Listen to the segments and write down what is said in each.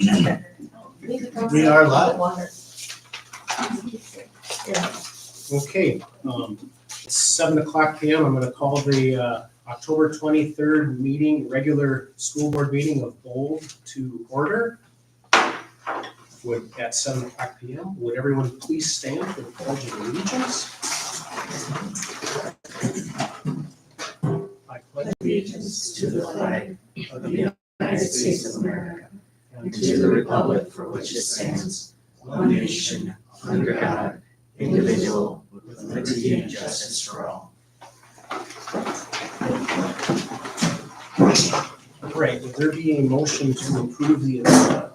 We are live. Okay, it's 7:00 p.m. I'm gonna call the October 23rd meeting, regular school board meeting of Bold to order. At 7:00 p.m. Would everyone please stand for the pledge of allegiance? I pledge Allegiance to the flag of the United States of America and to the republic for which it stands, one nation, under God, indivisible, with liberty and justice for all. Right, would there be a motion to approve the agenda?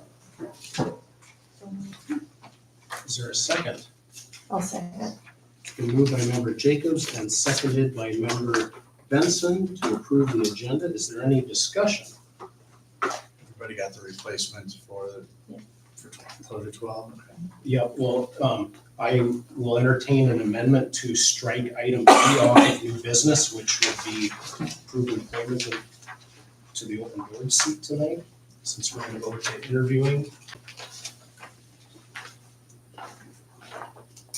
Is there a second? I'll second. Been moved by member Jacobs and seconded by member Benson to approve the agenda. Is there any discussion? Everybody got the replacements for the 12? Okay. Yeah, well, I will entertain an amendment to strike item B off of new business, which would be approved appointment to the open board seat tonight, since we're gonna go to interviewing.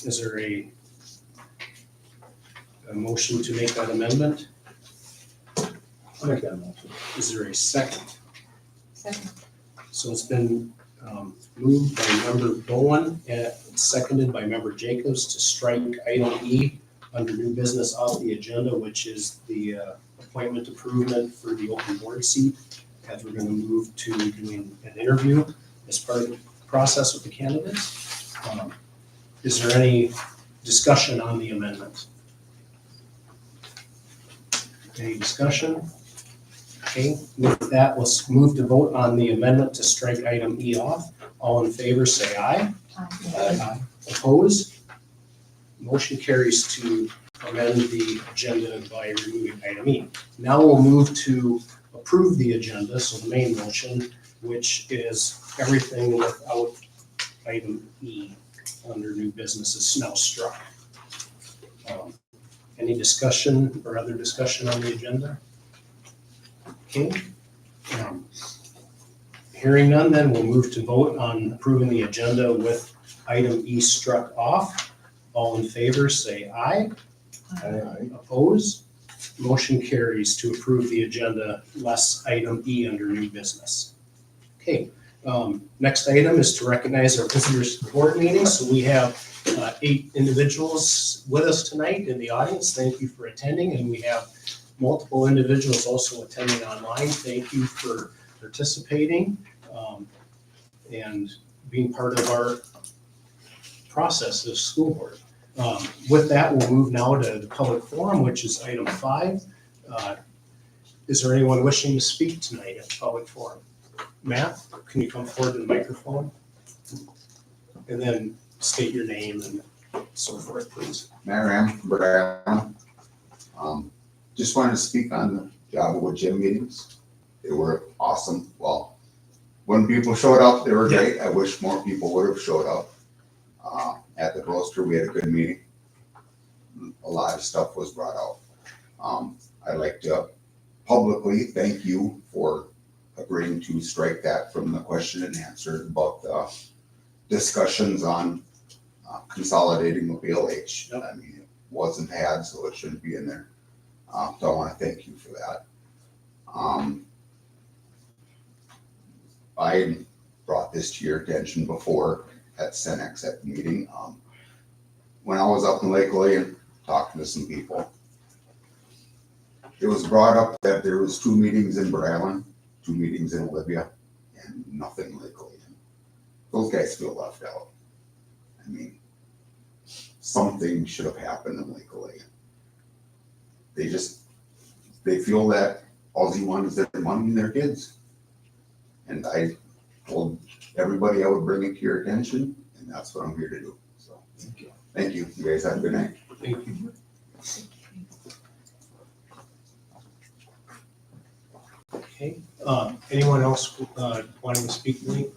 Is there a motion to make that amendment? I'll make that motion. Is there a second? Second. So it's been moved by member Bowen and seconded by member Jacobs to strike item E under new business off the agenda, which is the appointment improvement for the open board seat, as we're going to move to doing an interview as part of the process with the candidates. Is there any discussion on the amendment? Any discussion? Okay, with that, let's move to vote on the amendment to strike item E off. All in favor, say aye. Aye. Opposed? Motion carries to amend the agenda by removing item E. Now we'll move to approve the agenda, so the main motion, which is everything without item E under new business is now struck. Any discussion or other discussion on the agenda? Okay. Hearing none, then we'll move to vote on approving the agenda with item E struck off. All in favor, say aye. Aye. Opposed? Motion carries to approve the agenda less item E under new business. Okay, next item is to recognize our visitors to the board meeting. So we have 8 individuals with us tonight in the audience. Thank you for attending, and we have multiple individuals also attending online. Thank you for participating and being part of our process as school board. With that, we'll move now to the public forum, which is item 5. Is there anyone wishing to speak tonight at the public forum? Matt, can you come forward to the microphone? And then state your name and so forth, please. Matt Brown. Just wanted to speak on the Java gym meetings. They were awesome. Well, when people showed up, they were great. I wish more people would have showed up. At the roaster, we had a good meeting. A lot of stuff was brought out. I'd like to publicly thank you for agreeing to strike that from the question and answer about the discussions on consolidating with BLH. Yep. I mean, it wasn't had, so it shouldn't be in there. So I want to thank you for that. I brought this to your attention before at Cenex at the meeting. When I was up in Lake William talking to some people, it was brought up that there was 2 meetings in Brooke Island, 2 meetings in Olivia, and nothing in Lake William. Those guys feel left out. I mean, something should have happened in Lake William. They feel that all they want is their money and their kids. And I told everybody I would bring it to your attention, and that's what I'm here to do. So thank you. You guys have a good night. Thank you. Okay, anyone else wanting to speak to me?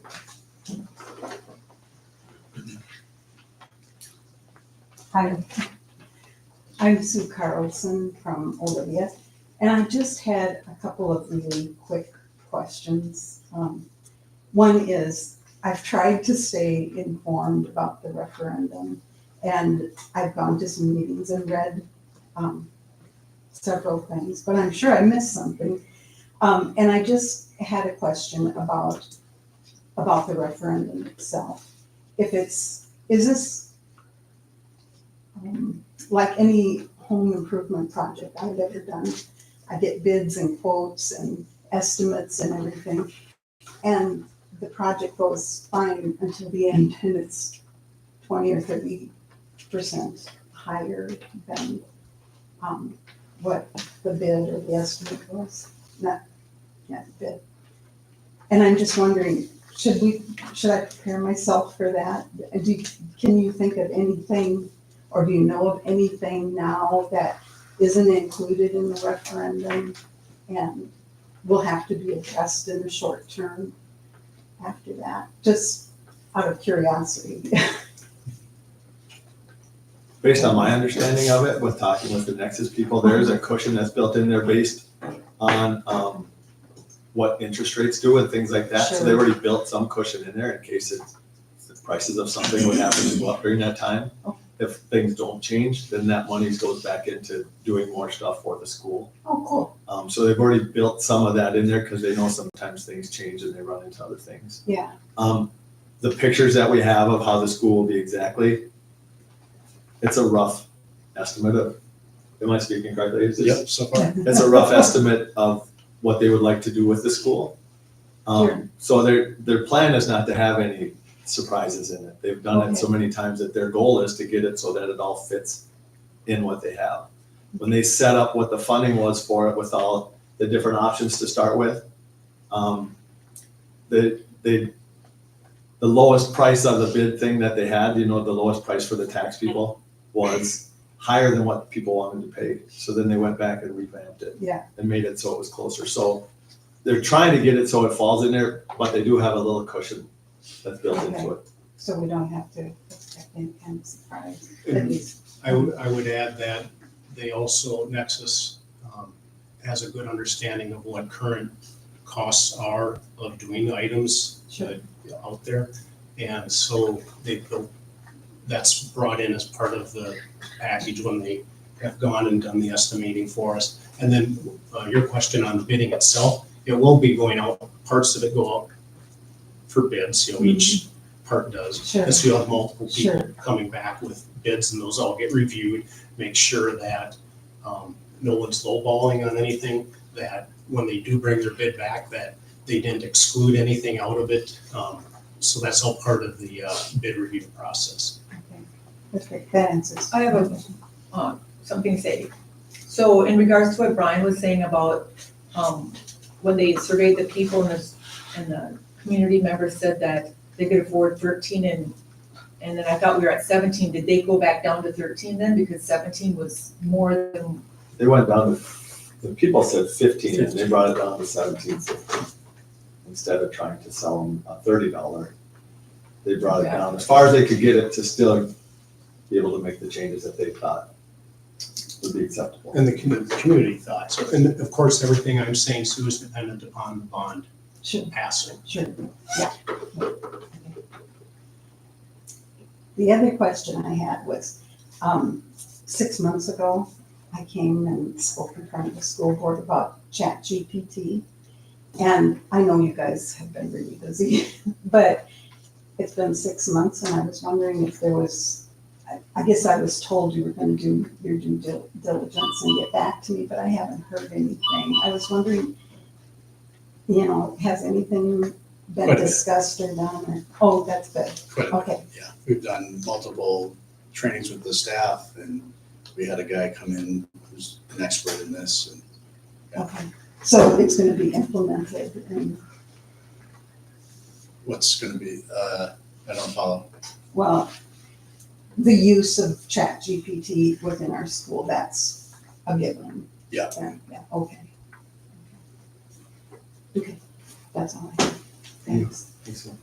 Hi, I'm Sue Carlson from Olivia, and I just had a couple of really quick questions. One is, I've tried to stay informed about the referendum, and I've gone to some meetings and read several things, but I'm sure I missed something. And I just had a question about the referendum itself. Is this like any home improvement project I've ever done? I get bids and quotes and estimates and everything, and the project goes fine until the end, and it's 20 or 30% higher than what the bid or the estimate was, not bid. And I'm just wondering, should I prepare myself for that? Can you think of anything, or do you know of anything now that isn't included in the referendum and will have to be addressed in the short term after that? Just out of curiosity. Based on my understanding of it, with talking with the Nexus people, there's a cushion that's built in there based on what interest rates do and things like that. So they already built some cushion in there in case the prices of something would happen to go up during that time. If things don't change, then that money goes back into doing more stuff for the school. Oh, cool. So they've already built some of that in there because they know sometimes things change and they run into other things. Yeah. The pictures that we have of how the school will be exactly, it's a rough estimate of, am I speaking correctly? Is this- Yep, so far. It's a rough estimate of what they would like to do with the school. Sure. So their plan is not to have any surprises in it. They've done it so many times that their goal is to get it so that it all fits in what they have. When they set up what the funding was for it with all the different options to start with, the lowest price of the bid thing that they had, the lowest price for the tax people was higher than what people wanted to pay. So then they went back and revamped it. Yeah. And made it so it was closer. So they're trying to get it so it falls in there, but they do have a little cushion that's built into it. So we don't have to expect any kind of surprise, at And least. I would add that they also, Nexus has a good understanding of what current costs are of doing items out there. And so that's brought in as part of the package when they have gone and done the estimating for us. And then your question on the bidding itself, it will be going out, parts of it go out for bids, each part does. Sure. And so you'll have multiple people Sure. coming back with bids, and those all get reviewed, make sure that no one's lowballing on anything, that when they do bring their bid back, that they didn't exclude anything out of it. So that's all part of the bid review process. Okay, that's great, that answers. I have something to say. So in regards to what Brian was saying about when they surveyed the people and the community members said that they could afford 13 and then I thought we were at 17. Did they go back down to 13 then? Because 17 was more than. They went down to, the people said 15 and they brought it down to 17.50. Instead of trying to sell them a $30, they brought it down as far as they could get it to still be able to make the changes that they thought would be acceptable. And the community thought. So, and of course, everything I'm saying, Sue, is dependent upon the bond Sure. passing. Sure, yeah. The other question I had was, 6 months ago, I came and spoke in front of the school board about ChatGPT. And I know you guys have been really busy, but it's been 6 months and I was wondering if there was, I guess I was told you were gonna do your due diligence and get back to me, but I haven't heard anything. I was wondering, has anything been Quite a bit. discussed or done or, oh, that's good, Quite a bit. okay, Yeah, we've done multiple trainings with the staff, and we had a guy come in who's an expert in this, and okay. So it's gonna be implemented and, what's gonna be, I don't follow. well, the use of ChatGPT within our school, that's a given. Yeah. Yeah, okay. Okay, that's all I have. Thanks. Thanks, Sue.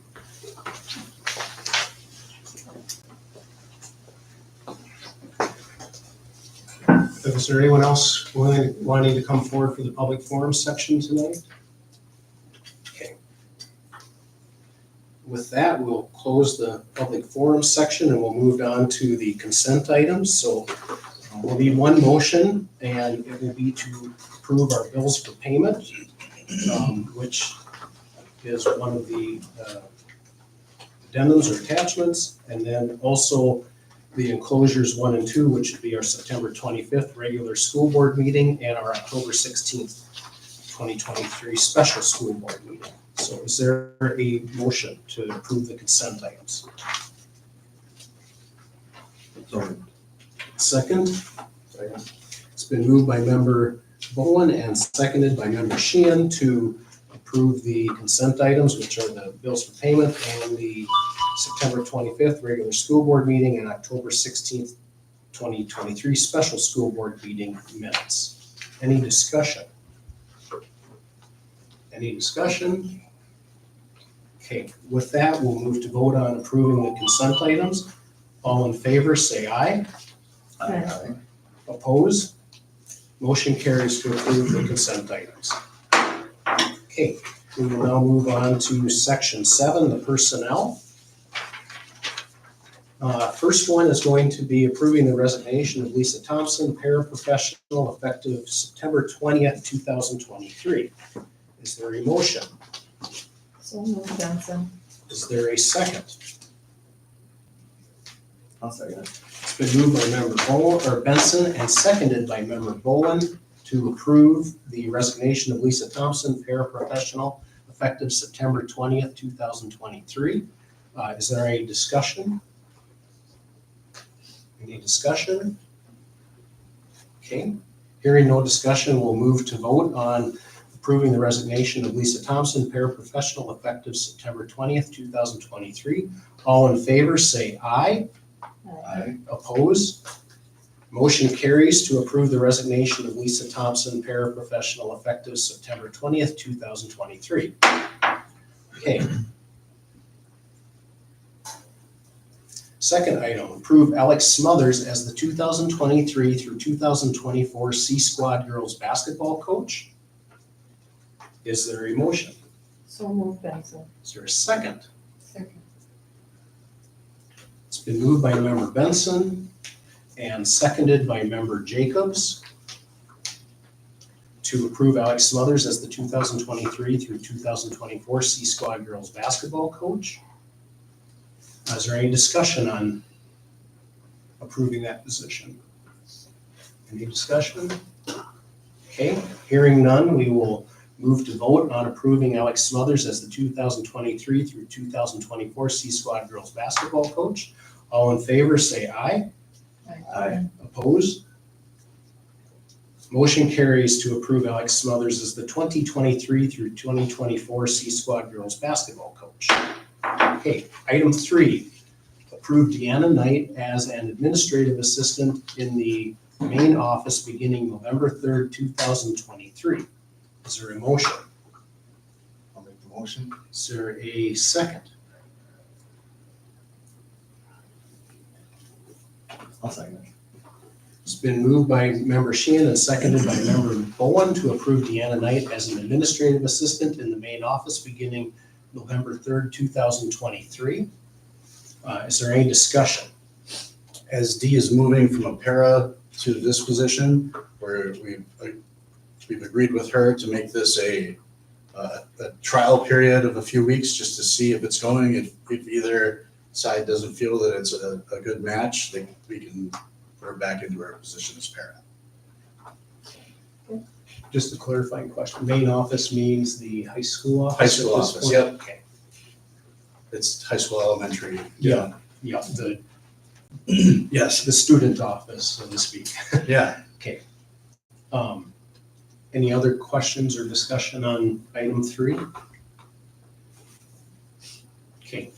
Is there anyone else wanting to come forward for the public forum section tonight? Okay. with that, we'll close the public forum section and we'll move on to the consent items. So we'll need one motion, and it will be to approve our bills for payment, which is one of the addendums or attachments, and then also the enclosures 1 and 2, which would be our September 25th regular school board meeting and our October 16th, 2023 special school board meeting. So is there a motion to approve the consent items? Second? It's been moved by member Bowen and seconded by member Sheehan to approve the consent items, which are the bills for payment and the September 25th regular school board meeting and October 16th, 2023 special school board meeting minutes. Any discussion? Any discussion? Okay, with that, we'll move to vote on approving the consent items. All in favor, say aye. Aye. Oppose? Motion carries to approve the consent items. Okay, we will now move on to section 7, the personnel. First one is going to be approving the resignation of Lisa Thompson, paraprofessional, effective September 20th, 2023. Is there a motion? So moved, Benson. Is there a second? I'll second it. It's been moved by member Benson and seconded by member Bowen to approve the resignation of Lisa Thompson, paraprofessional, effective September 20th, 2023. Is there any discussion? Any discussion? Okay, hearing no discussion, we'll move to vote on approving the resignation of Lisa Thompson, paraprofessional, effective September 20th, 2023. All in favor, say aye. Aye. Oppose? Motion carries to approve the resignation of Lisa Thompson, paraprofessional, effective September 20th, 2023. Okay. Second item, approve Alex Smothers as the 2023 through 2024 C Squad Girls Basketball Coach. Is there a motion? So moved, Benson. Is there a second? Second. It's been moved by member Benson and seconded by member Jacobs to approve Alex Smothers as the 2023 through 2024 C Squad Girls Basketball Coach. Is there any discussion on approving that position? Any discussion? Okay, hearing none, we will move to vote on approving Alex Smothers as the 2023 through 2024 C Squad Girls Basketball Coach. All in favor, say aye. Aye. Opposed? Motion carries to approve Alex Smothers as the 2023 through 2024 C Squad Girls Basketball Coach. Okay, item 3, approve Deanna Knight as an administrative assistant in the main office beginning November 3rd, 2023. Is there a motion? I'll make the motion. Is there a second? I'll second it. It's been moved by member Sheehan and seconded by member Bowen to approve Deanna Knight as an administrative assistant in the main office beginning November 3rd, 2023. Is there any discussion? As Dee is moving from a para to this position, where we've agreed with her to make this a trial period of a few weeks just to see if it's going. If either side doesn't feel that it's a good match, then we can put her back into her position as para. Just a clarifying question. Main office means the high school office? High school at this office, point? yep. Okay. It's high school, elementary. Yeah. Yeah, the Yes. student office, so to speak. Yeah. Any other questions or discussion on item 3? Okay.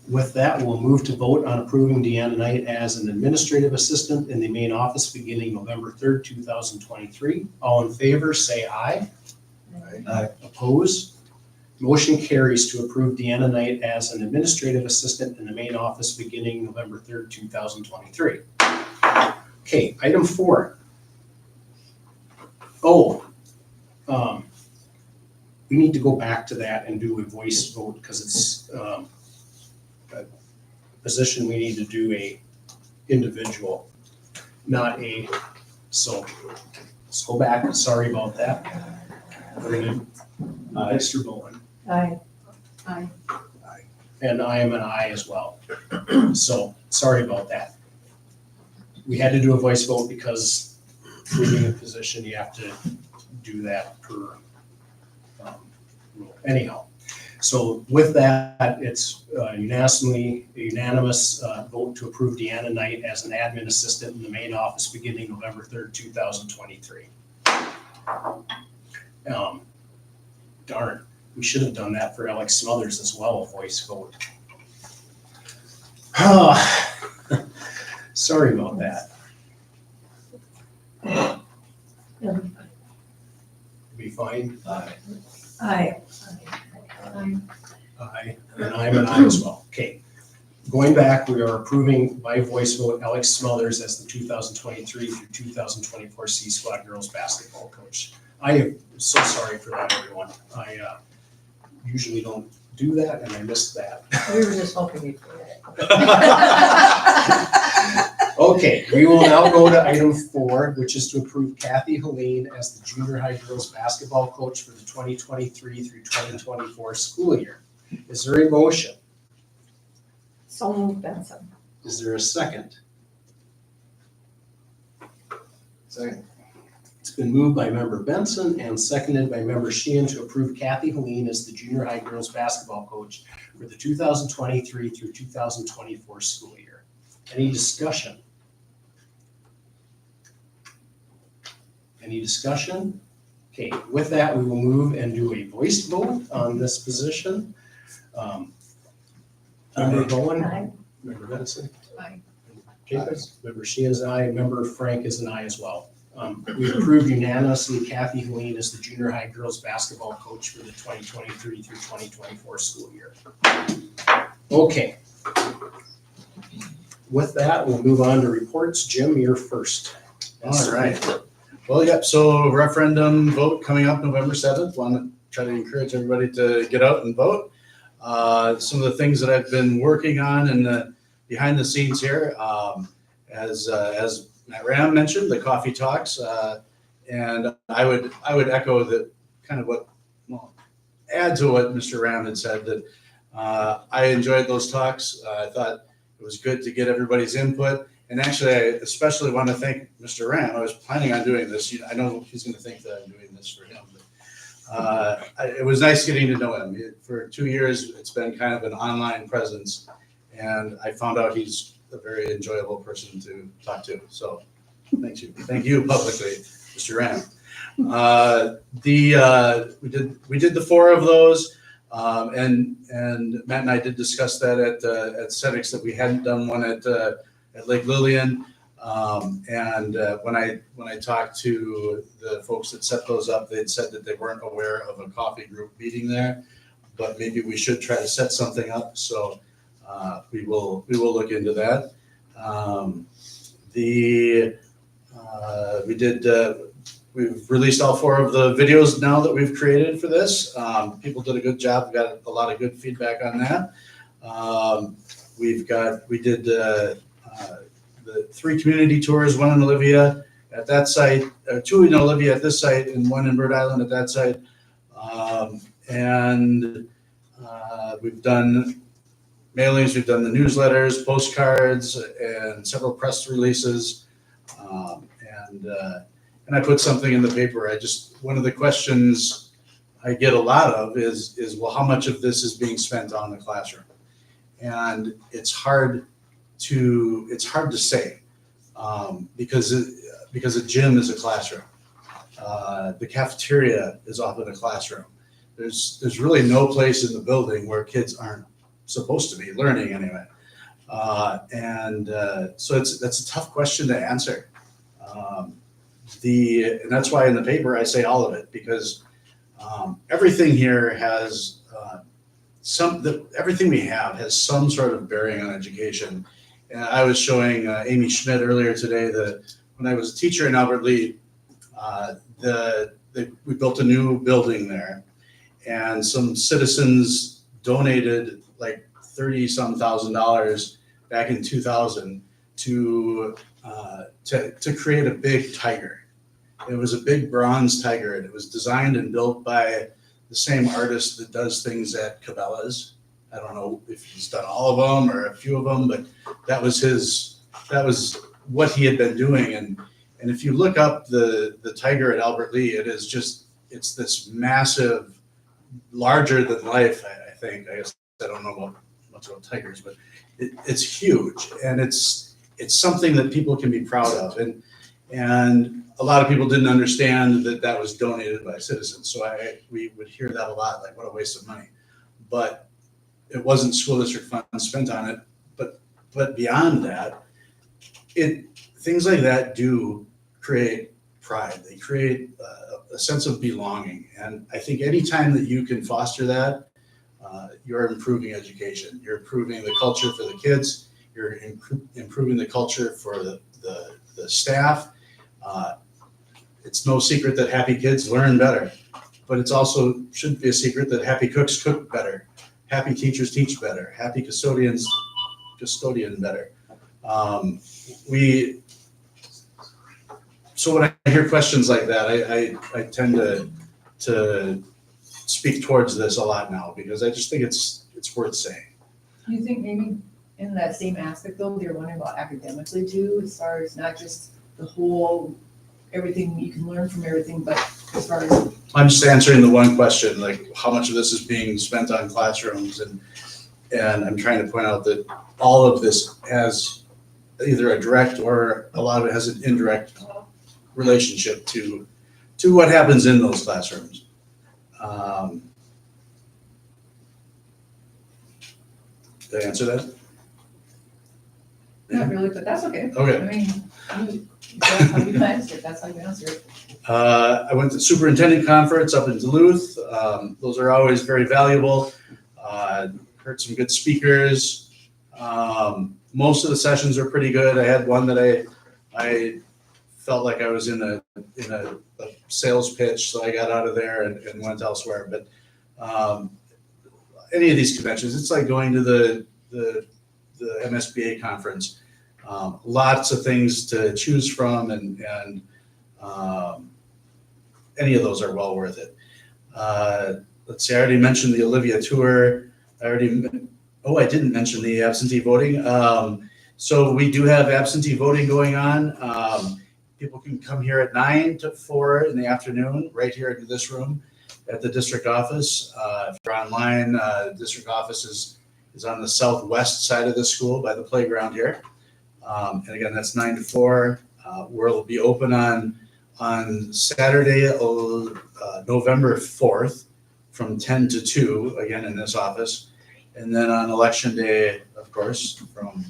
With that, we'll move to vote on approving Deanna Knight as an administrative assistant in the main office beginning November 3rd, 2023. All in favor, say aye. Aye. Opposed? Motion carries to approve Deanna Knight as an administrative assistant in the main office beginning November 3rd, 2023. Okay, item 4. we need to go back to that and do a voice vote because it's a position we need to do a individual, not a, so let's go back. Sorry about that. We're gonna, Mr. Bowen. Aye. And I am an aye as well. So, sorry about that. We had to do a voice vote because leaving a position, you have to do that per rule. Anyhow, so with that, it's unanimous vote to approve Deanna Knight as an admin assistant in the main office beginning November 3rd, 2023. Darn. We should have done that for Alex Smothers as well, a voice vote. Sorry about that. Be fine? Aye. Aye, and I'm an aye as well. Okay. Going back, we are approving by voice vote Alex Smothers as the 2023 through 2024 C Squad girls basketball coach. I am so sorry for that, everyone. I usually don't do that, and I missed that. We were just hoping you'd do that. Okay, we will now go to item 4, which is to approve Kathy Helene as the junior high girls basketball coach for the 2023 through 2024 school year. Is there a motion? So moved, Benson. Is there a second? Second. It's been moved by member Benson and seconded by member Sheehan to approve Kathy Helene as the junior high girls basketball coach for the 2023 through 2024 school year. Any discussion? Any discussion? Okay, with that, we will move and do a voice vote on this position. Member Bowen? Aye. Member Benson? Aye. Jacobs? Member Sheehan is an aye. Member Frank is an aye as well. We approved unanimously Kathy Helene as the junior high girls basketball coach for the 2023 through 2024 school year. Okay. With that, we'll move on to reports. Jim, you're first. All right. Well, yep, so referendum vote coming up November 7th. Want to try to encourage everybody to get out and vote. Some of the things that I've been working on in the behind the scenes here, as Matt Ram mentioned, the coffee talks, and I would echo that kind of add to what Mr. Ram had said, that I enjoyed those talks. I thought it was good to get everybody's input. And actually, I especially want to thank Mr. Ram. I was planning on doing this. I know he's going to think that I'm doing this for him. But, it was nice getting to know him. For 2 years, it's been kind of an online presence. And I found out he's a very enjoyable person to talk to. So thank you publicly, Mr. Ram. We did the 4 of those. And Matt and I did discuss that at Cenex, that we hadn't done one at Lake Lillian. When I talked to the folks that set those up, they'd said that they weren't aware of a coffee group meeting there, but maybe we should try to set something up. So we will look into that. We've released all 4 of the videos now that we've created for this. People did a good job. We got a lot of good feedback on that. We did the 3 community tours, 1 in Olivia at that site, 2 in Olivia at this site, and 1 in Bird Island at that site. We've done mailings, we've done the newsletters, postcards, and several press releases. And I put something in the paper. One of the questions I get a lot of is, well, how much of this is being spent on the classroom? And it's hard to say, because a gym is a classroom. The cafeteria is often a classroom. There's really no place in the building where kids aren't supposed to be learning anyway. So that's a tough question to answer. And that's why in the paper I say all of it, because everything here has everything we have has some sort of bearing on education. And I was showing Amy Schmidt earlier today that when I was a teacher in Albert Lea, we built a new building there, and some citizens donated like 30-some thousand dollars back in 2000 to create a big tiger. It was a big bronze tiger, and it was designed and built by the same artist that does things at Cabela's. I don't know if he's done all of them or a few of them, but that was what he had been doing. And if you look up the tiger at Albert Lee, it's this massive, larger than life, I think. I guess I don't know much about tigers, but it's huge, and it's something that people can be proud of. And a lot of people didn't understand that was donated by citizens. So we would hear that a lot, like, what a waste of money. But it wasn't school district funds spent on it. But beyond that, things like that do create pride. They create a sense of belonging. And I think anytime that you can foster that, you're improving education. You're improving the culture for the kids. You're improving the culture for the staff. It's no secret that happy kids learn better, but it's also shouldn't be a secret that happy cooks cook better, happy teachers teach better, happy custodian better. So when I hear questions like that, I tend to speak towards this a lot now, because I just think it's worth saying. Do you think maybe in that same aspect though, you're wondering about academically too, as far as not just the whole, everything you can learn from everything, but as far as. I'm just answering the one question, like how much of this is being spent on classrooms, and I'm trying to point out that all of this has either a direct or a lot of it has an indirect relationship to what happens in those classrooms. Did I answer that? Not really, but that's okay. Okay. I mean, that's how you answer it, that's how you answer it. I went to superintendent conference up in Duluth. Those are always very valuable. Heard some good speakers. Most of the sessions are pretty good. I had one that I felt like I was in a sales pitch, so I got out of there and went elsewhere. But any of these conventions, it's like going to the MSBA conference. Lots of things to choose from, and any of those are well worth it. Let's see, I already mentioned the Olivia tour. I didn't mention the absentee voting. So we do have absentee voting going on. People can come here at 9 to 4 in the afternoon, right here into this room at the district office. If you're online, the district office is on the southwest side of the school by the playground here. And again, that's 9 to 4. We'll be open on Saturday, November 4th from 10 to 2, again in this office. And then on election day, of course, from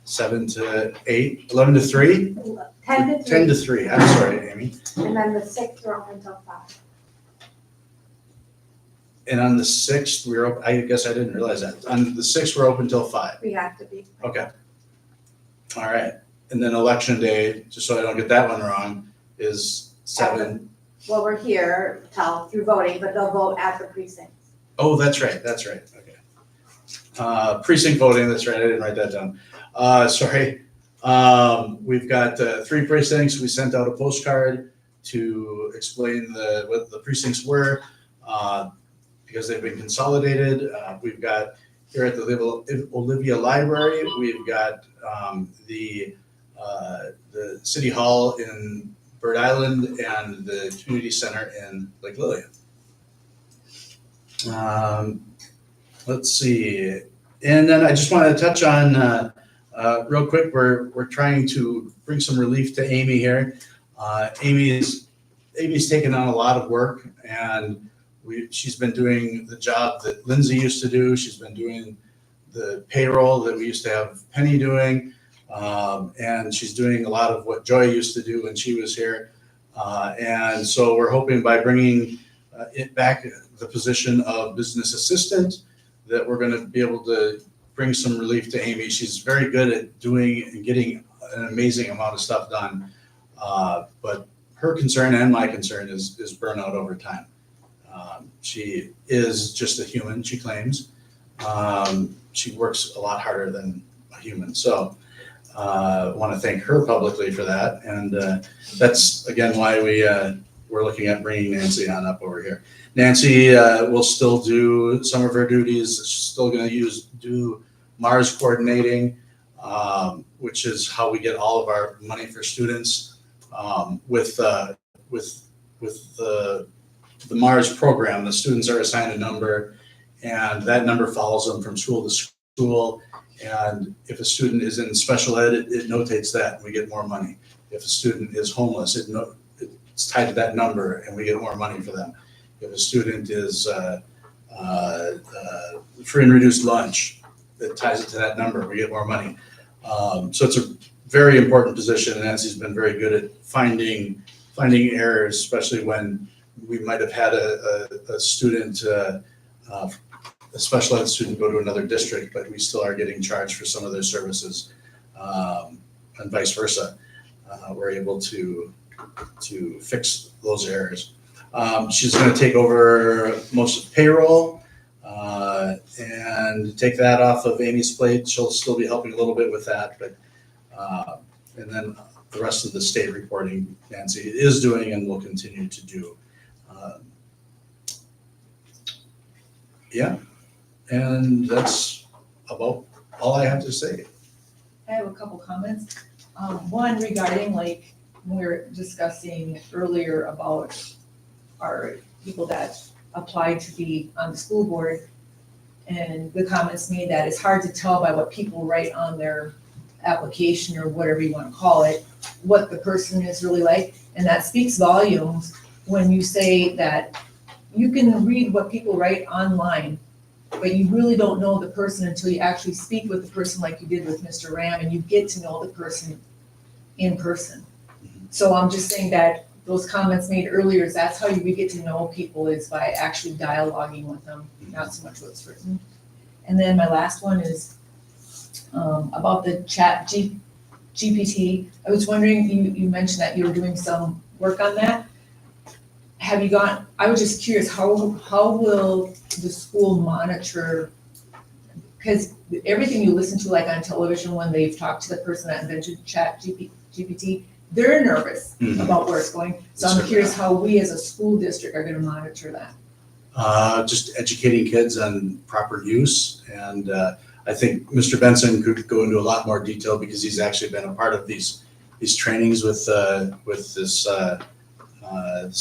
7 to 8, 11 to 3? 10 to 3. 10 to 3, I'm sorry, Amy. And then the 6th we're open until 5. And on the 6th, I guess I didn't realize that. On the 6th, we're open till 5. We have to be. Okay. All right. And then election day, just so I don't get that one wrong, is 7. Well, we're here through voting, but they'll vote at the precincts. Oh, that's right. Okay. Precinct voting, that's right. I didn't write that down. Sorry. We've got 3 precincts. We sent out a postcard to explain what the precincts were, because they've been consolidated. We've got here at the Olivia Library, we've got the City Hall in Bird Island and the Community Center in Lake Lillian. Let's see. And then I just wanted to touch on real quick, we're trying to bring some relief to Amy here. Amy's taken on a lot of work, and she's been doing the job that Lindsay used to do. She's been doing the payroll that we used to have Penny doing. And she's doing a lot of what Joy used to do when she was here. And so we're hoping by bringing it back, the position of business assistant, that we're going to be able to bring some relief to Amy. She's very good at doing and getting an amazing amount of stuff done. But her concern and my concern is burnout over time. She is just a human, she claims. She works a lot harder than a human. So I want to thank her publicly for that. And that's, again, why we're looking at bringing Nancy on up over here. Nancy will still do some of her duties. She's still going to do Mars coordinating, which is how we get all of our money for students. With the Mars program, the students are assigned a number, and that number follows them from school to school. And if a student is in special ed, it notates that, and we get more money. If a student is homeless, it's tied to that number, and we get more money for them. If a student is free and reduced lunch, it ties it to that number, we get more money. So it's a very important position, and Nancy's been very good at finding errors, especially when we might have had a student, a special ed student go to another district, but we still are getting charged for some of their services, and vice versa. We're able to fix those errors. She's going to take over most of payroll and take that off of Amy's plate. She'll still be helping a little bit with that, but and then the rest of the state reporting Nancy is doing and will continue to do. Yeah, and that's about all I have to say. I have a couple comments. One regarding, like, we were discussing earlier about our people that applied to be on the school board, and the comments made that it's hard to tell by what people write on their application or whatever you want to call it, what the person is really like. And that speaks volumes when you say that you can read what people write online, but you really don't know the person until you actually speak with the person, like you did with Mr. Ram, and you get to know the person in person. So I'm just saying that those comments made earlier, is that's how we get to know people, is by actually dialoguing with them, not so much what's written. And then my last one is about the chat GPT. I was wondering, you mentioned that you were doing some work on that. Have you gone, I was just curious, how will the school monitor, because everything you listen to, like on television, when they've talked to the person that invented chat GPT, they're nervous about where it's going. So I'm curious how we as a school district are gonna monitor that. Just educating kids on proper use, and I think Mr. Benson could go into a lot more detail because he's actually been a part of these trainings with this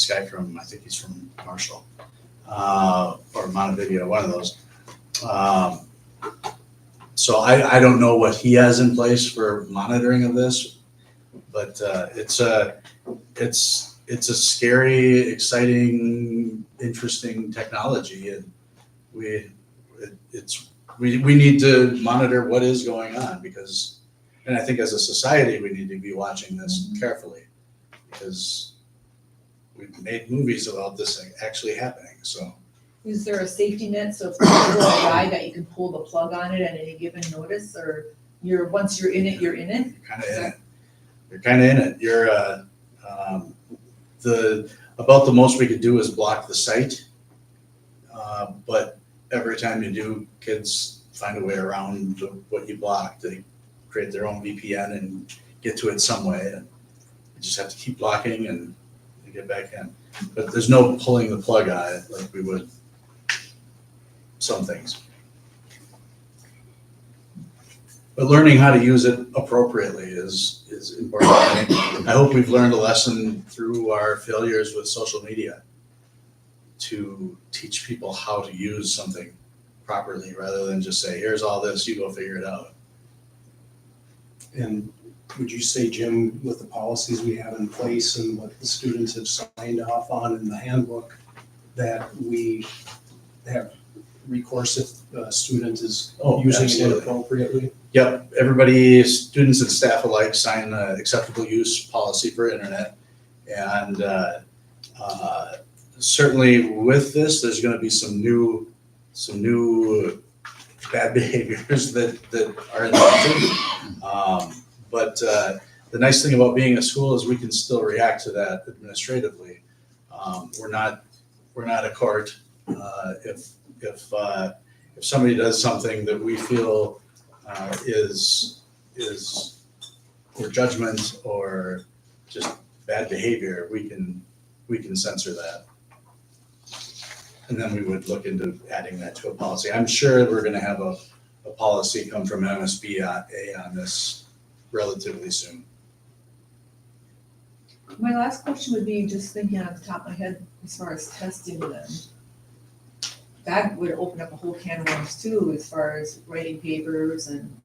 guy from, I think he's from Marshall or Montevideo, one of those. So I don't know what he has in place for monitoring of this, but it's a scary, exciting, interesting technology, and we need to monitor what is going on, because, and I think as a society we need to be watching this carefully, because we've made movies about this actually happening. So Is there a safety net, so if there's a guy that you can pull the plug on it at any given notice, or once you're in it, you're in it? You're kind of in it. You're about the most we could do is block the site, but every time you do, kids find a way around what you blocked. They create their own VPN and get to it some way, and you just have to keep blocking and get back in. But there's no pulling the plug on it like we would some things. But learning how to use it appropriately is important. I hope we've learned a lesson through our failures with social media to teach people how to use something properly, rather than just say, here's all this, you go figure it out. And would you say, Jim, with the policies we have in place and what the students have signed off on in the handbook, that we have recourse if a student is using absolutely. it inappropriately? Yep, everybody, students and staff alike, sign an acceptable use policy for internet. And certainly with this, there's gonna be some new bad behaviors that are invented. But the nice thing about being a school is we can still react to that administratively. We're not we're not a court. If somebody does something that we feel is or judgment or just bad behavior, we can censor that. And then we would look into adding that to a policy. I'm sure we're gonna have a policy come from MSBA on this relatively soon. My last question would be, just thinking off the top of my head, as far as testing them. That would open up a whole can of worms too, as far as writing papers and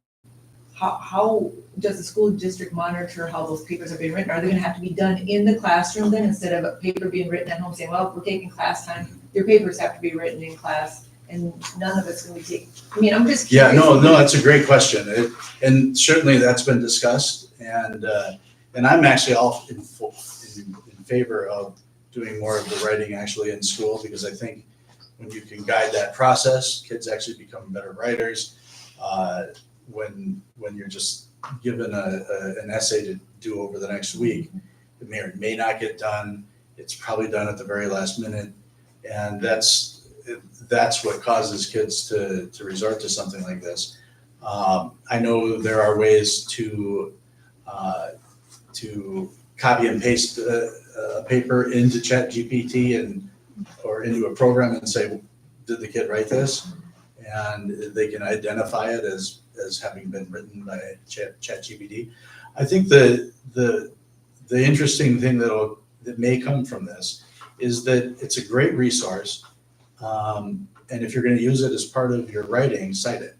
how does the school district monitor how those papers are being written? Are they gonna have to be done in the classroom then, instead of a paper being written at home saying, well, we're taking class time, your papers have to be written in class, and none of it's gonna be taken, I mean, I'm just Yeah, curious. no, that's a great question. And certainly that's been discussed, and I'm actually all in favor of doing more of the writing actually in school, because I think when you can guide that process, kids actually become better writers. When you're just given an essay to do over the next week, it may or may not get done. It's probably done at the very last minute, and that's what causes kids to resort to something like this. I know there are ways to copy and paste a paper into ChatGPT or into a program and say, did the kid write this? And they can identify it as having been written by ChatGPT. I think the interesting thing that may come from this is that it's a great resource. And if you're going to use it as part of your writing, cite it.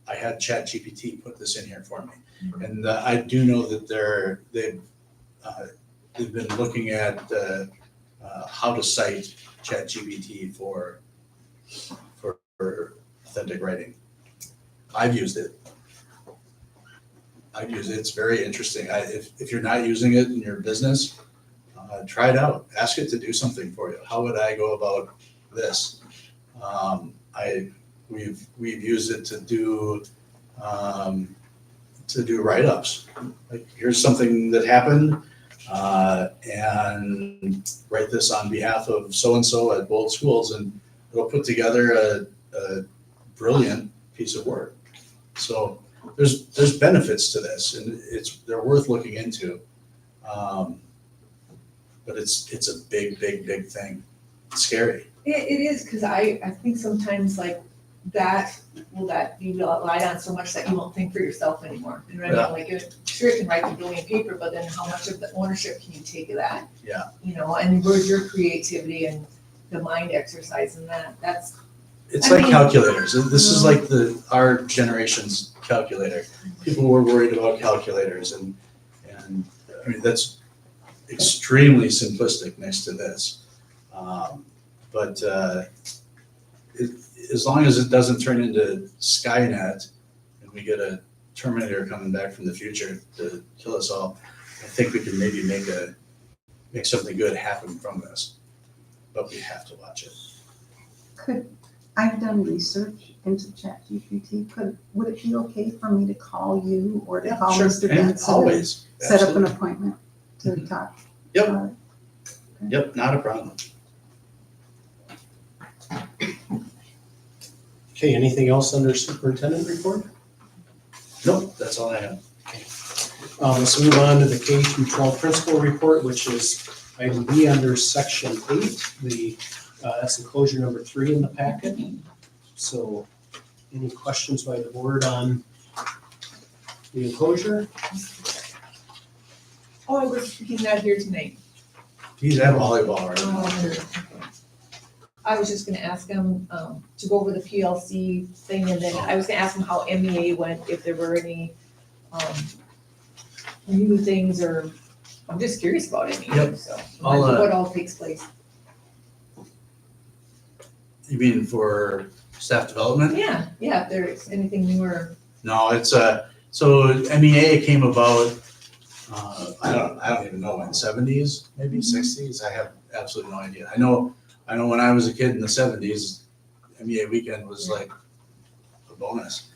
I had ChatGPT put this in here for me. And I do know that they've been looking at how to cite ChatGPT for authentic writing. I've used it. It's very interesting. If you're not using it in your business, try it out. Ask it to do something for you. How would I go about this? We've used it to do write-ups. Like, here's something that happened, and write this on behalf of so-and-so at Bold Schools, and it'll put together a brilliant piece of work. So there's benefits to this, and they're worth looking into. But it's a big thing. It's scary. It is, because I think sometimes like that you relied on so much that you won't think for yourself anymore. You know what I mean? Like, sure, you can write the brilliant paper, but then how much of the ownership can you take of that? Yeah. You know, and where's your creativity and the mind exercise in that? It's I like mean- calculators. This is like our generation's calculator. People were worried about calculators, and I mean, that's extremely simplistic next to this. But as long as it doesn't turn into Skynet and we get a Terminator coming back from the future to kill us all, I think we can maybe make something good happen from this. But we have to watch it. I've done research into ChatGPT. Would it be okay for me to call you or to call Sure. Mr. And Benson? always. Set up an Absolutely. appointment to talk? Yep. about it? Yep, not a problem. Okay, anything else under superintendent report? Nope, that's all I have. Let's move on to the K through 12 principal report, which is item B under section 8. That's enclosure number 3 in the packet. So any questions by the board on the enclosure? Oh, he's not here tonight. He's at volleyball right now. I was just gonna ask him, to go over the PLC thing, and then I was gonna ask him how MEA went, if there were any, new things, or, I'm just curious about MEA, Yep. so. I'll, What all takes place. You mean for staff development? Yeah, if there's anything newer. No, it's so MEA came about, I don't even know when, 70s, maybe 60s. I have absolutely no idea. I know when I was a kid in the 70s, MEA weekend was like a bonus.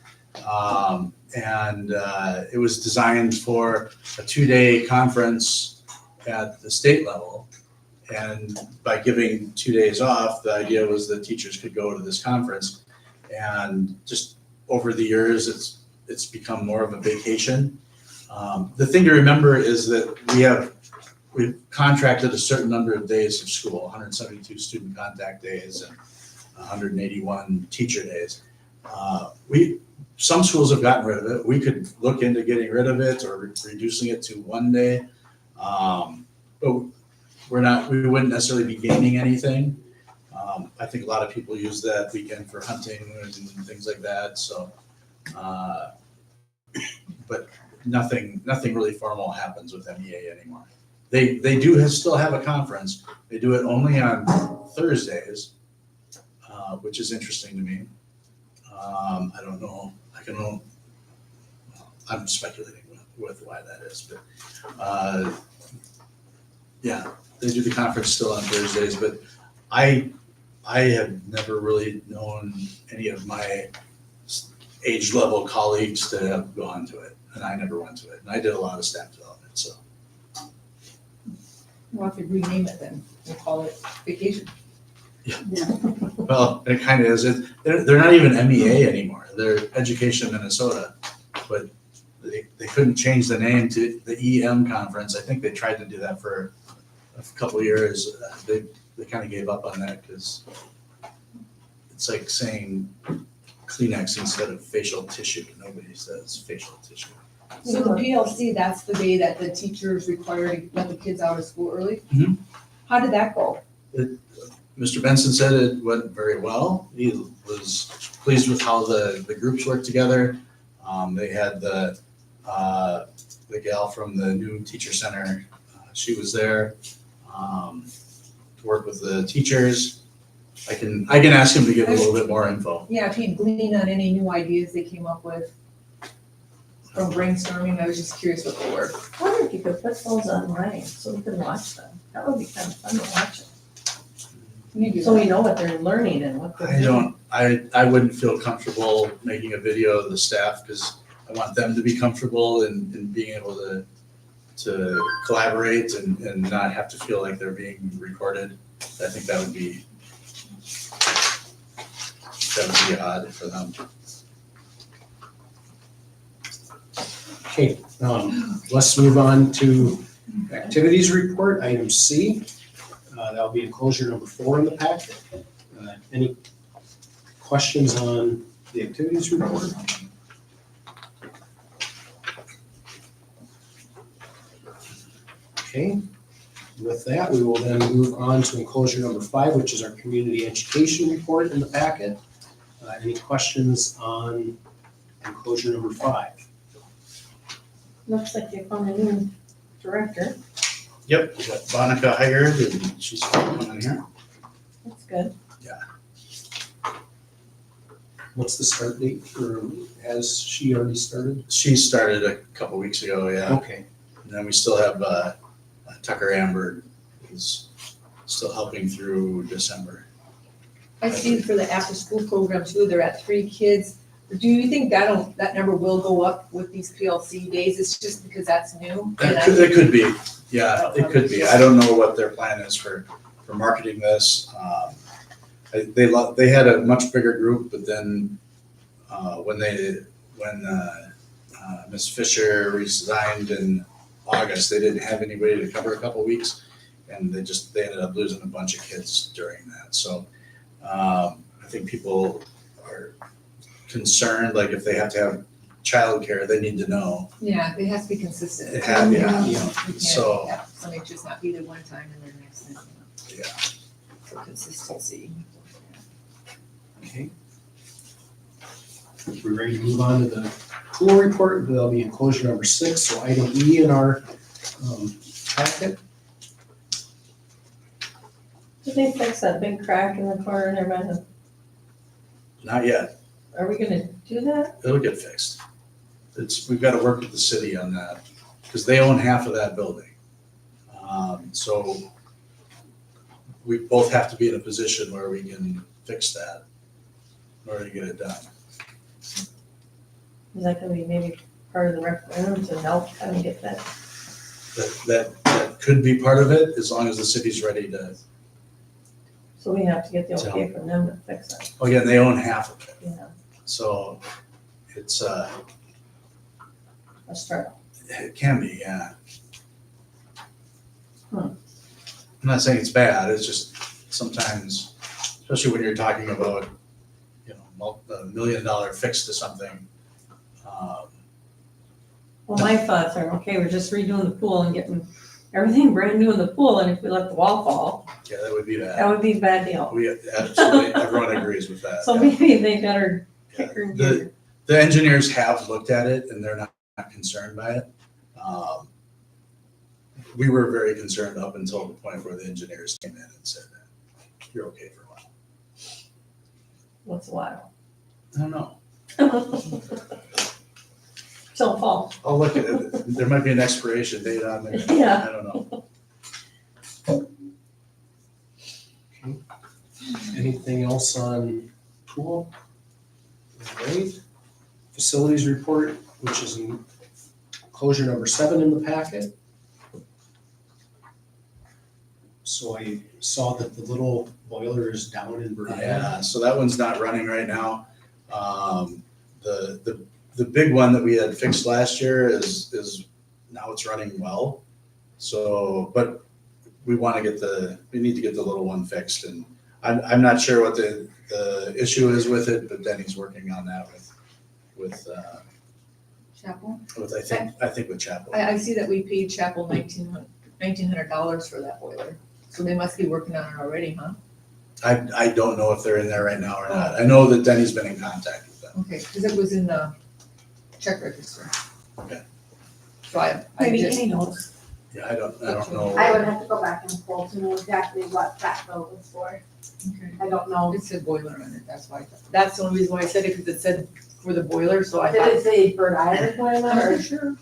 And it was designed for a 2-day conference at the state level. And by giving 2 days off, the idea was that teachers could go to this conference. And just over the years, it's become more of a vacation. The thing to remember is that we've contracted a certain number of days of school, 172 student contact days and 181 teacher days. Some schools have gotten rid of it. We could look into getting rid of it or reducing it to 1 day. But we wouldn't necessarily be gaining anything. I think a lot of people use that weekend for hunting and things like that, so. But nothing really formal happens with MEA anymore. They do still have a conference. They do it only on Thursdays, which is interesting to me. I don't know, I'm speculating with why that is, but, yeah, they do the conference still on Thursdays, but I have never really known any of my age level colleagues to have gone to it, and I never went to it, and I did a lot of staff development, so. We'll have to rename it then, we'll call it vacation. Well, it kind of is. They're not even MEA anymore. They're Education Minnesota, but they couldn't change the name to the EM conference. I think they tried to do that for a couple of years. They kind of gave up on that because it's like saying Kleenex instead of facial tissue. Nobody says facial tissue. So the PLC, that's the day that the teachers require to let the kids out of school early? Mhm. How did that go? Mr. Benson said it went very well. He was pleased with how the groups worked together. They had the gal from the new teacher center, she was there to work with the teachers. I can ask him to give a little bit more info. Yeah, if he'd glean on any new ideas they came up with from brainstorming, I was just curious what they were. I wonder if you could put those online so we can watch them. That would be kind of fun to watch it. Can you do So we that? know what they're learning and what they're. I wouldn't feel comfortable making a video of the staff because I want them to be comfortable in being able to collaborate and not have to feel like they're being recorded. I think that would be odd for them. Okay, let's move on to activities report, item C. That'll be enclosure number 4 in the packet. Any questions on the activities report? Okay, with that, we will then move on to enclosure number 5, which is our community education report in the packet. Any questions on enclosure number 5? Looks like they found a new director. Yep, we got Bonica hired and she's coming in here. That's good. What's the start date, or has she already started? She started a couple weeks ago, yeah. Okay, And then we still have Tucker Amber who's still helping through December. I see for the after-school program too, they're at 3 kids. Do you think that number will go up with these PLC days? It's just because that's new? It could be, yeah, it could be. I don't know what their plan is for marketing this. They had a much bigger group, but then when Ms. Fisher resigned in August, they didn't have anybody to cover a couple weeks, and they ended up losing a bunch of kids during that. So I think people are concerned, like if they have to have childcare, they need to know. Yeah, it has to be consistent. It has, yeah. You can't So- have somebody just not be there one time and then next time. Yeah. For consistency. okay. We're ready to move on to the pool report. That'll be enclosure number 6, so item E in our packet. Did they fix that big crack in the corner there by the, Not yet. are we gonna do that? It'll get fixed. We've got to work with the city on that because they own half of that building. So we both have to be in a position where we can fix that in order to get it done. Is that gonna be maybe part of the referendum to help kind of get that? That that could be part of it, as long as the city's ready to, So we have to get the okay from them to fix it, again, they own half of it. yeah, So it's, let's try. it can be, yeah. Hmm. I'm not saying it's bad, it's just sometimes, especially when you're talking about, you know, $1 million fix to something. Well, my thoughts are, okay, we're just redoing the pool and getting everything brand new in the pool, and if we let the wall fall, Yeah, that would be that bad. would be a bad deal. We absolutely, everyone agrees with that. So yeah. maybe they better Yeah. kick her in The, gear. the engineers have looked at it and they're not concerned by it. We were very concerned up until the point where the engineers came in and said that you're okay for a while. What's a while? I don't know. Till fall. I'll look at it. There might be an expiration date on there. Yeah. I don't know. Anything else on pool? All right. Facilities report, which is in closure number 7 in the packet. So I saw that the little boiler is down in Bernard. Yeah, so that one's not running right now. The big one that we had fixed last year is now it's running well. So, but we want to we need to get the little one fixed, and I'm not sure what the issue is with it, but Denny's working on that with Chapel? I think with Chapel. I see that we paid Chapel $1,900 for that boiler, so they must be working on it already, huh? I don't know if they're in there right now or not. I know that Denny's been in contact with them. Okay, because it was in the check register. Okay. So I Maybe just, any notes. Yeah, I don't know. I would have to go back and pull to know exactly what that bill was for. okay. I don't know. It said boiler on it, that's why, that's the only reason why I said it, because it said for the boiler, so I Did thought. it say Bird Island boiler I'm or? not sure.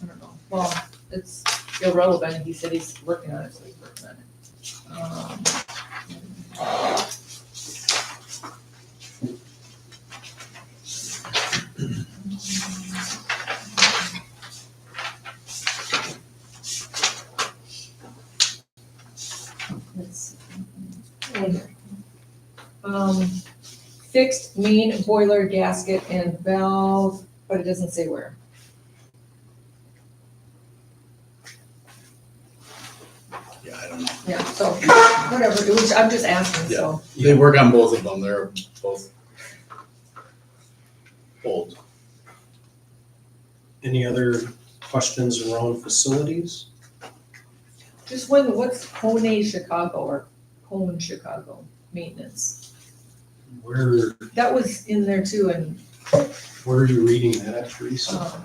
I don't know, well, it's irrelevant, he said he's working on it, so he's working on it. Let's see. Right here. Fixed main boiler gasket and valve, but it doesn't say where. Yeah, I don't know. Yeah, so, whatever, it was, I'm just asking, so. They work on both of them. They're both old. Any other questions around facilities? Just what's Cone Chicago or Cone Chicago maintenance? Where That was in there too, and, are you reading that, Teresa?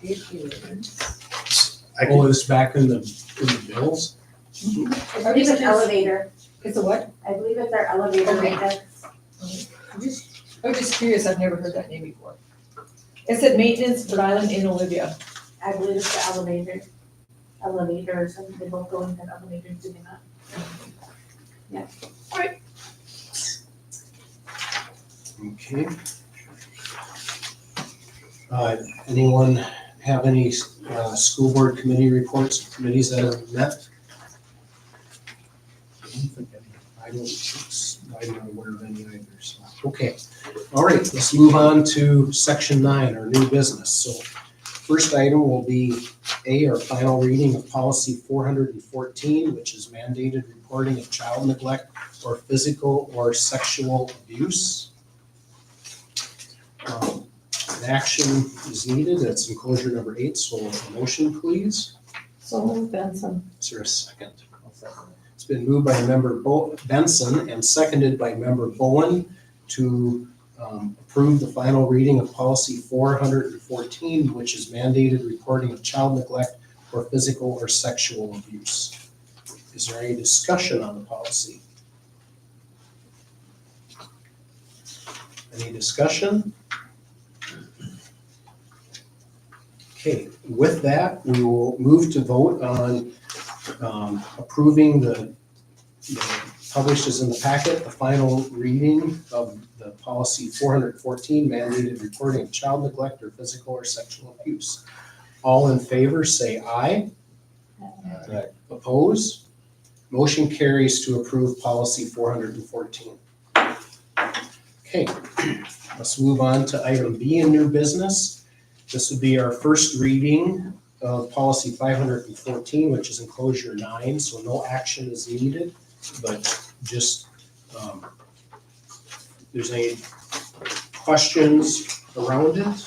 it is. Oh, it's back in the bills? I believe it's elevator. It's a what? I believe it's our elevator Okay. maintenance. I'm just curious, I've never heard that name before. It said maintenance, Rhode Island in Olivia. I believe it's the elevator. Elevators, and they both go into elevators, do they not? Okay. Anyone have any school board committee reports, committees that have met? I'm not aware of any either, so, okay. All right, let's move on to section 9, our new business. So first item will be A, our final reading of policy 414, which is mandated reporting of child neglect or physical or sexual abuse. An action is needed, that's enclosure number 8, so a motion please. So moved, Benson. Is there a second? It's been moved by member Benson and seconded by member Bowen to approve the final reading of policy 414, which is mandated reporting of child neglect or physical or sexual abuse. Is there any discussion on the policy? Any discussion? Okay, with that, we will move to vote on approving the published as in the packet, the final reading of the policy 414, mandated reporting of child neglect or physical or sexual abuse. All in favor, say aye. Oppose? Motion carries to approve policy 414. Okay, let's move on to item B in new business. This would be our first reading of policy 514, which is enclosure 9, so no action is needed, but just if there's any questions around it,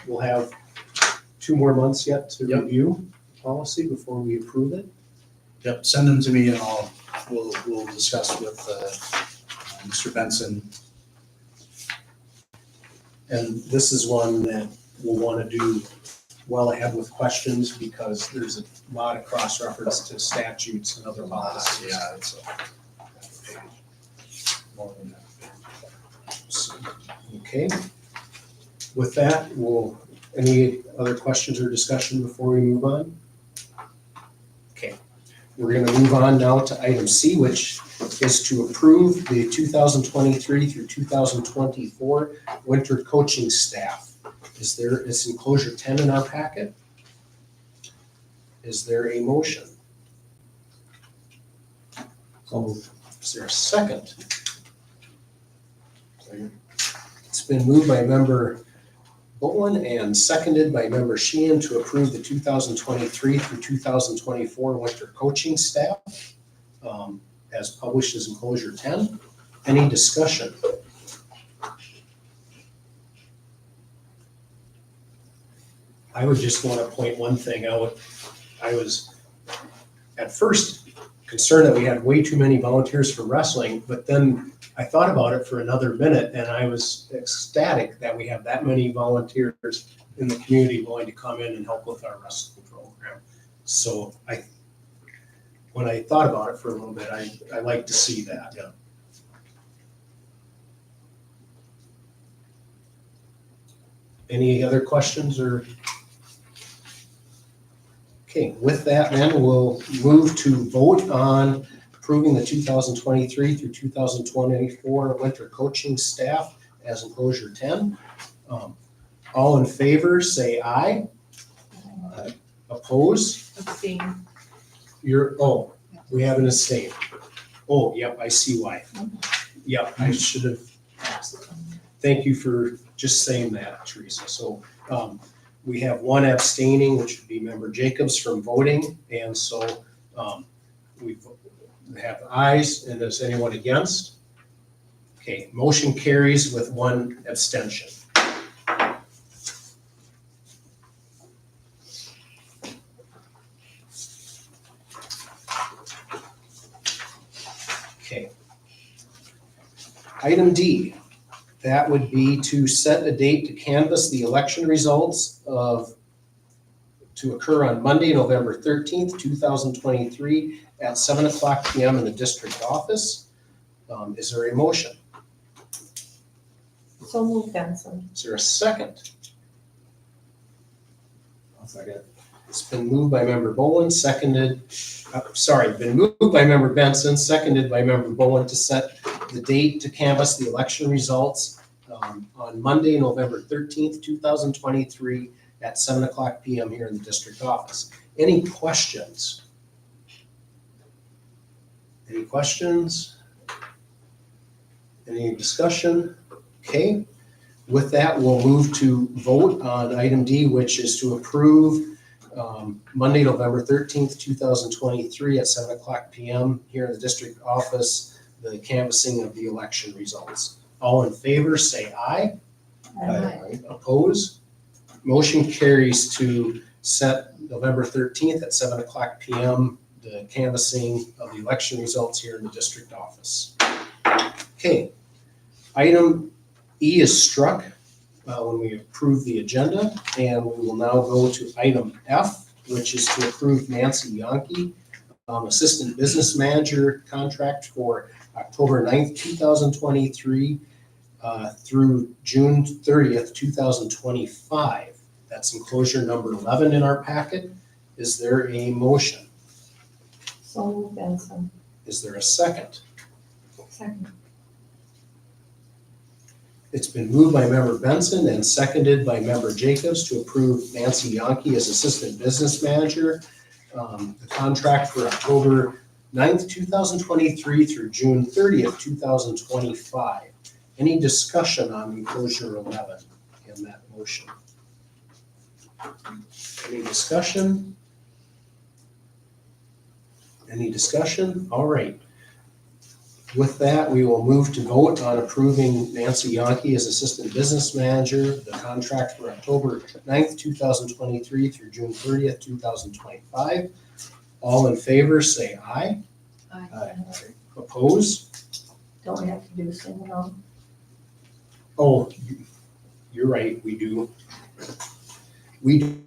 we'll have 2 more months yet to Yep. review policy before we approve it. Yep, send them to me and we'll discuss with Mr. Benson. And this is one that we'll want to do well ahead with questions because there's a lot of cross-reference to statutes and other policies. Yeah, it's More than that. So, okay. With that, any other questions or discussion before we move on? Okay, we're going to move on now to item C, which is to approve the 2023 through 2024 winter coaching staff. Is enclosure 10 in our packet? Is there a motion? Is there a second? It's been moved by member Bowen and seconded by member Sheehan to approve the 2023 through 2024 winter coaching staff as published as enclosure 10. Any discussion? I would just want to point one thing out. I was at first concerned that we had way too many volunteers for wrestling, but then I thought about it for another minute and I was ecstatic that we have that many volunteers in the community willing to come in and help with our wrestling program. So when I thought about it for a little bit, I like to see that. Yeah. Any other questions or? Okay, with that then, we'll move to vote on approving the 2023 through 2024 winter coaching staff as enclosure 10. All in favor, say aye. Oppose? Abstain. We have an abstain. Oh, yep, I see why. Yep, I should have. Thank you for just saying that, Teresa. So we have one abstaining, which would be member Jacobs from voting. And so we have ayes, and is anyone against? Okay, motion carries with one abstention. Okay. Item D, that would be to set a date to canvass the election results to occur on Monday, November 13th, 2023 at 7:00 PM in the district office. Is there a motion? So moved, Benson. Is there a second? I'll second. It's been moved by member Bowen, been moved by member Benson, seconded by member Bowen to set the date to canvass the election results on Monday, November 13th, 2023 at 7:00 PM here in the district office. Any questions? Any questions? Any discussion? Okay. With that, we'll move to vote on item D, which is to approve Monday, November 13th, 2023 at 7:00 PM here in the district office, the canvassing of the election results. All in favor, say aye. Aye. Oppose? Motion carries to set November 13th at 7:00 PM, the canvassing of the election results here in the district office. Okay, item E is struck when we approve the agenda, and we will now go to item F, which is to approve Nancy Yonke, Assistant Business Manager contract for October 9th, 2023 through June 30th, 2025. That's enclosure number 11 in our packet. Is there a motion? So moved, Benson. Is there a second? Second. It's been moved by member Benson and seconded by member Jacobs to approve Nancy Yonke as Assistant Business Manager the contract for October 9th, 2023 through June 30th, 2025. Any discussion on enclosure 11 in that motion? Any discussion? Any discussion? All right. With that, we will move to vote on approving Nancy Yonke as Assistant Business Manager, the contract for October 9th, 2023 through June 30th, 2025. All in favor, say aye. Aye. Oppose? Don't we have to do the same one? Oh, you're right, we do. We do.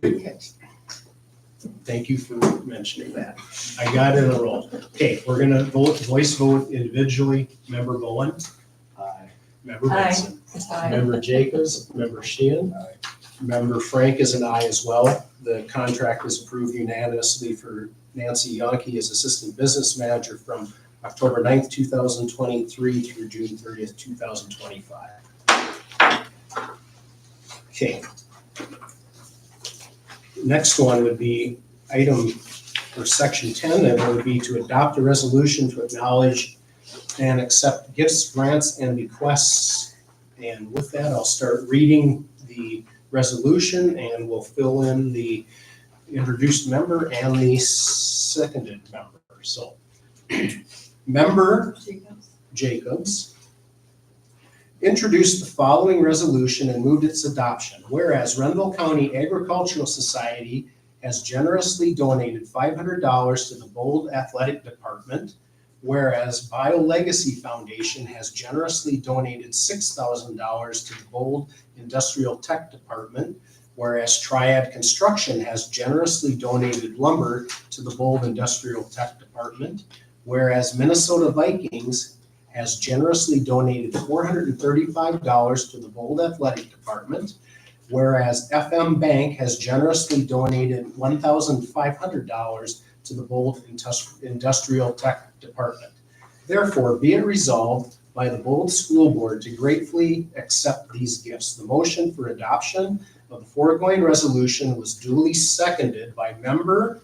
Thank you for mentioning that. I got it in a roll. Okay, we're gonna voice vote individually. Member Bowen? Aye. Member Benson? Aye. Member Jacobs? Member Sheehan? Aye. Member Frank is an aye as well. The contract is approved unanimously for Nancy Yonke as Assistant Business Manager from October 9th, 2023 through June 30th, 2025. Okay. Next one would be item for section 10, and it would be to adopt a resolution to acknowledge and accept gifts, grants, and bequests. And with that, I'll start reading the resolution and we'll fill in the introduced member and the seconded member. So, Member Jacobs introduced the following resolution and moved its adoption. Whereas Renville County Agricultural Society has generously donated $500 to the Bold Athletic Department, whereas BioLegacy Foundation has generously donated $6,000 to the Bold Industrial Tech Department, whereas Triad Construction has generously donated lumber to the Bold Industrial Tech Department, whereas Minnesota Vikings has generously donated $435 to the Bold Athletic Department, whereas FM Bank has generously donated $1,500 to the Bold Industrial Tech Department. Therefore, be it resolved by the Bold School Board to gratefully accept these gifts. The motion for adoption of the foregoing resolution was duly seconded by Member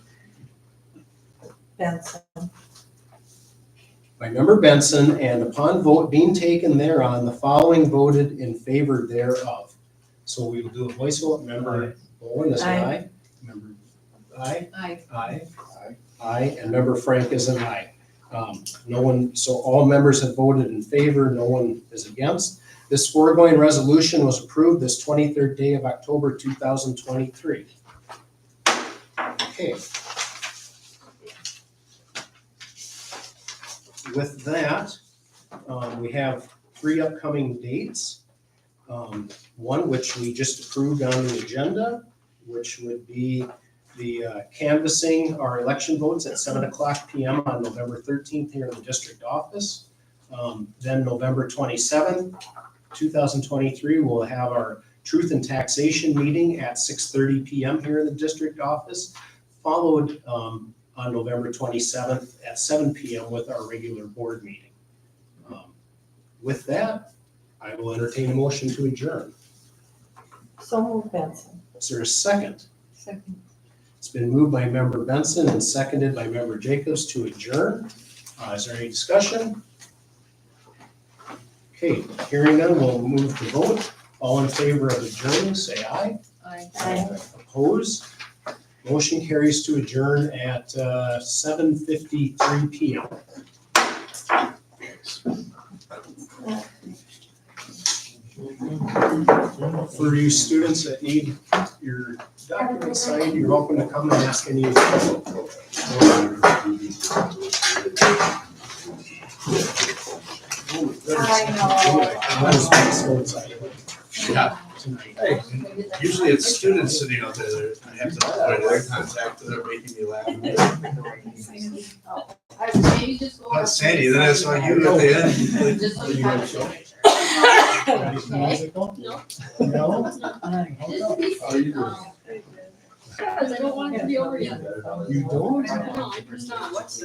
Benson. And upon vote being taken thereon, the following voted in favor thereof. So we will do a voice vote. Member Bowen is an Aye. aye. Member aye. Aye. Aye. Aye, and Member Frank is an aye. No one, so all members have voted in favor, no one is against. This foregoing resolution was approved this 23rd day of October 2023. Okay. With that, we have 3 upcoming dates. One which we just approved on the agenda, which would be the canvassing our election votes at 7:00 p.m. on November 13th here in the district office. Then November 27th, 2023, we'll have our truth and taxation meeting at 6:30 p.m. here in the district office, followed on November 27th at 7 p.m. with our regular board meeting. With that, I will entertain a motion to adjourn. So moved, Benson. Is there a second? Second. It's been moved by Member Benson and seconded by Member Jacobs to adjourn. Is there any discussion? Okay, hearing none, we'll move to vote. All in favor of adjourning, say aye. Aye. Opposed? Motion carries to adjourn at 7:53 p.m. For you students that need your documents signed, you're welcome to come and ask any. Yeah. Hey, usually it's students sitting out there, I have to avoid eye contact, they're making me laugh. That's Sandy, then I saw you at the end. No? How are you doing? Because I don't want it to be over yet. You don't? No, I'm not.